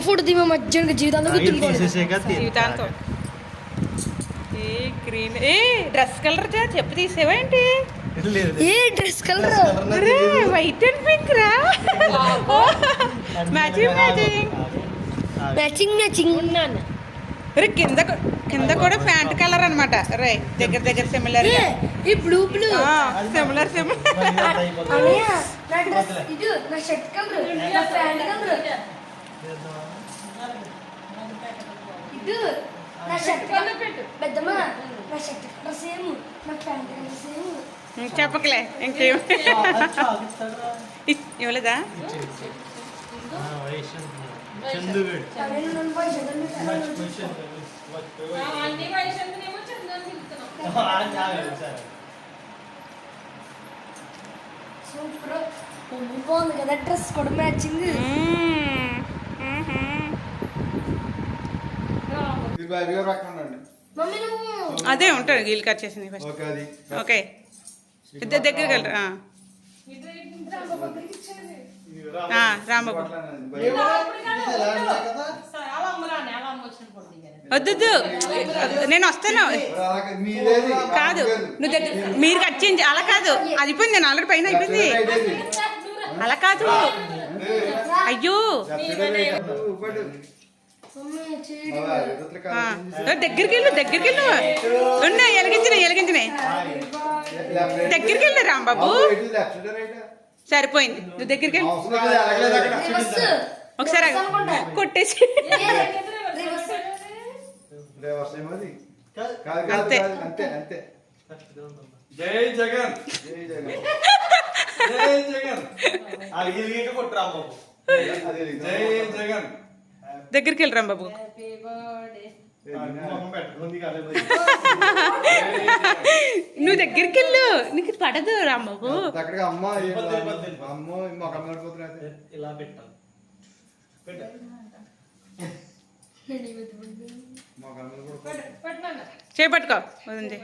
Food ది మధ్యాహ్నం జీవితాంతం ఏ గ్రీన్ ఏ డ్రెస్ కలర్ చెప్పు తీసేవేంటి ఏ dress colour white and pink రా మ్యాచింగ్ మ్యాచింగ్ మ్యాచింగ్ మ్యాచింగ్ ఉన్నాను. రే కింద కింద కూడా ప్యాంట్ కలర్ అనమాట రే దగ్గర దగ్గర సిమిలర్ ఈ బ్లూ బ్లూ సిమిలర్ నా డ్రెస్ ఇది నా షర్ట్ కలర్ నా ప్యాంట్ కలర్ ఇది నా షర్ట్ కలర్ పెద్దమ్మ నా షర్ట్ కలర్ సేమ్ నా ప్యాంట్ కలర్ సేమ్. చెప్పకలే ఇంకేం ఇవ్వలేదా సూపర్ బాగుంది కదా డ్రెస్ కూడా మ్యాచింగ్. అదే ఉంటాడు గీల్ కట్ చేసింది ఫస్ట్. ఓకే ఇద్దరు దగ్గరికి వెళ్ళరా రాంబాబు వద్దు నేను వస్తాను కాదు నువ్వు దగ్గర మీరు కట్ చేయండి అలా కాదు అయిపోయింది నేను ఆల్రెడీ పైన అయిపోయింది అలా కాదు అయ్యో దగ్గరికి వెళ్ళు ఉన్నాయి ఎలిగించినాయి దగ్గరికి వెళ్ళు రాంబాబు సరిపోయింది నువ్వు దగ్గరికి వెళ్ళి ఒకసారి కొట్టేసి అంతే జై జగన్ జై జగన్ జై జగన్ దగ్గరికి వెళ్ళి రాంబాబు నువ్వు దగ్గరికి వెళ్ళు నీకు పడదు రాంబాబు ఇలా పెట్టాను చేపట్టుకో వదండి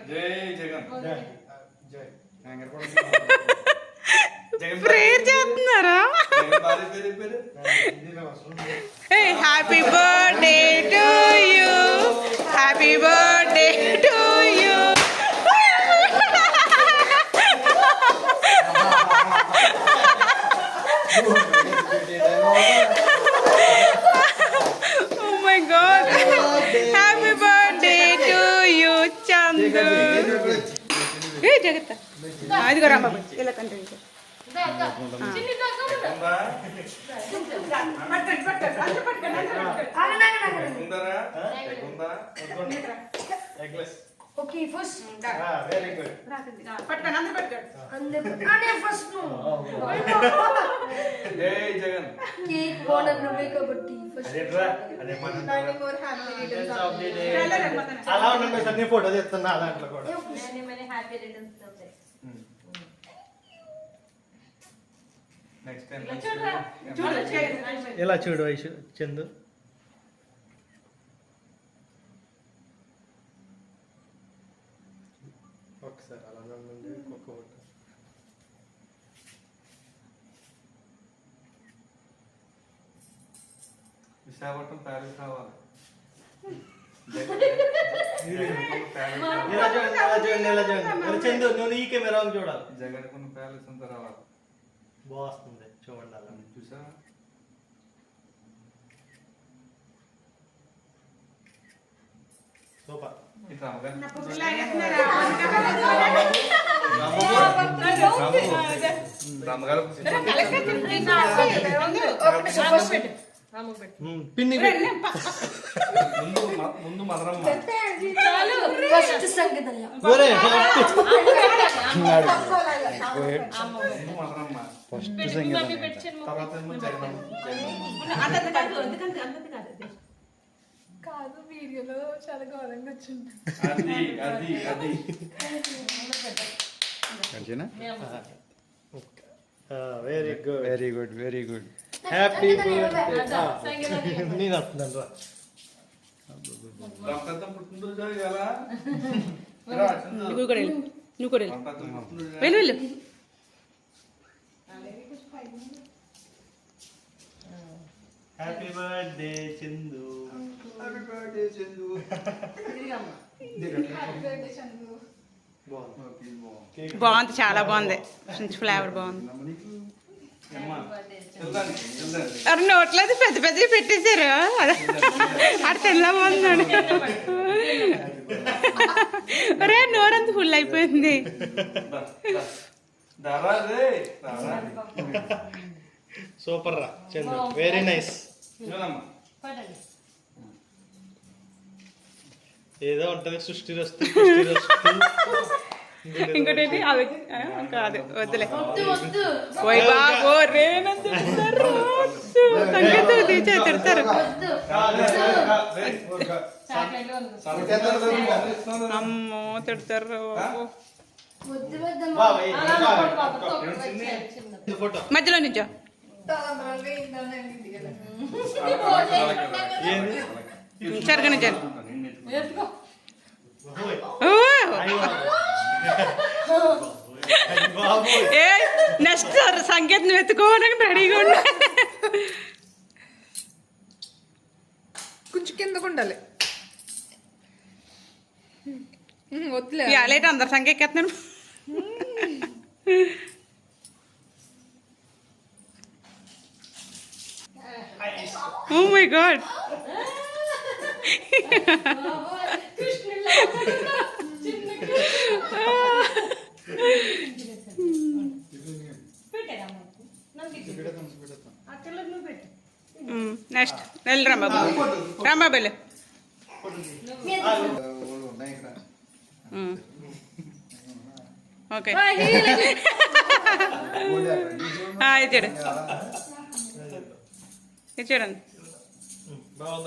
ప్రేయర్ చేస్తున్నారా happy birthday to you happy birthday to you Oh my God! Happy birthday to you, Chandu. Hey, Jagatha. Idigo Rambabu. Ila continue. Okay, first. Very good. Patkan, andar patkan. Ane first no. Jai Jagan. Cake corner no make up tea first. Ade mana. Ala unna sanni photo chestuన్నా దాంట్లో కూడా. Many happy returns of the day. Next time. ఎలా చూడు వైషు చందు ఒకసారి అలా నుండి ఒక్క photo Visakhapatnam palace రావాలి. చందు నువ్వు ఈ కెమెరా చూడాలి. జగన్ ప్యాలెస్ అంతా రావాలి. బాగుంది చూడండి అలా చూసా సూపర్. పిన్ని ముందు మదరమ్మ ఫస్ట్ సంగీతం ఫస్ట్ సంగీతం తర్వాత జగన్ కాదు వీడియోలో చాలా ఘోరంగా వచ్చింది. అది very good very good very good happy birthday. నేను వస్తున్నాను రా. పుట్టినరోజు కదా నువ్వు కూడా వెళ్ళు వెళ్ళు birthday Chandu. Happy birthday Chandu. బాగుంది. బాగుంది, చాలా బాగుంది. ఫ్లేవర్ బాగుంది. అమ్మా, వెళ్దాం, వెళ్దాం. అరే నోట్లేదు పెద్ద పెద్దవి పెట్టేశారు. అక్కడ తెల్ల బాగుంది. అరే నోరంతా ఫుల్ అయిపోయింది. దారా రే, దారా. సూపర్ రా చందు, వెరీ నైస్. చూడమ్మా. ఏదో ఉంటది సృష్టి రస్తు. ఇంకోటి అవి కాదు, వద్దులే. ఓయ్ బాబో రేనంత తిడతారు. సంగీతం తీసే తిడతారు. అమ్మో తిడతారు. వద్దు పెద్దమ్మ. ఫోటో మధ్యలో నుంచో. సరిగా నుంచాను. ఏ నెక్స్ట్ సంకేతం వెతుకోవడానికి రెడీగా ఉన్నా. కొంచెం కిందకు ఉండాలి. వద్దులే. లేట్ అందరు సంకెక్కేస్తున్నాను. Oh my God. నెక్స్ట్ వెళ్ళి రాంబాబు. రాంబాబు వెళ్ళు. ఓకే ఇది చూడండి. బాగుంది.